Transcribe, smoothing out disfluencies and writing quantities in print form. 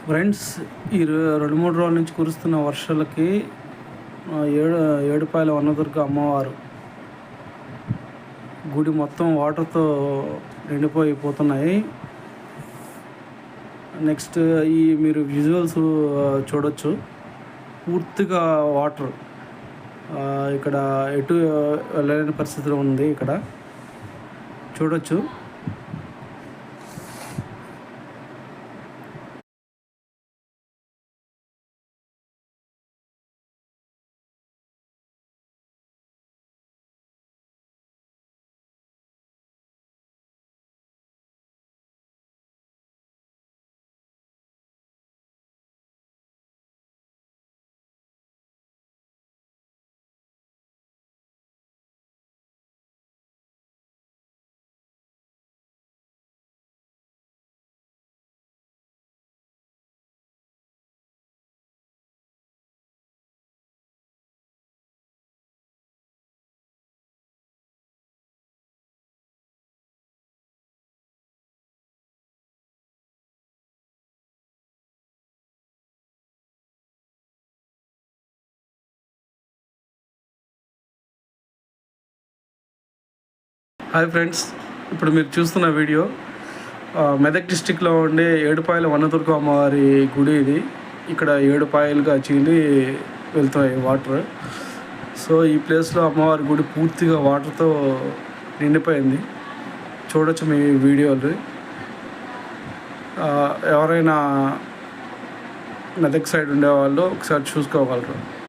Friends, ఈ 2-3 రోజుల నుంచి కురుస్తున్న వర్షాలకి ఏడుపాయల వనదుర్గ అమ్మవారు గుడి మొత్తం వాటర్తో నిండిపోతున్నాయి. నెక్స్ట్ మీరు విజువల్స్ చూడొచ్చు, పూర్తిగా వాటర్ ఇక్కడ ఎటు వెళ్ళలేని పరిస్థితిలో ఉంది. ఇక్కడ చూడొచ్చు. హాయ్ ఫ్రెండ్స్, ఇప్పుడు మీరు చూస్తున్న వీడియో మెదక్ డిస్టిక్లో ఉండే ఏడుపాయల వనదుర్గ అమ్మవారి గుడి. ఇది ఇక్కడ 7 పాయలుగా చీలి వెళ్తాయి వాటర్. సో ఈ ప్లేస్లో అమ్మవారి గుడి పూర్తిగా వాటర్తో నిండిపోయింది. చూడొచ్చు మీ వీడియోలు. ఎవరైనా మెదక్ సైడ్ ఉండేవాళ్ళు ఒకసారి చూసుకోగలరు.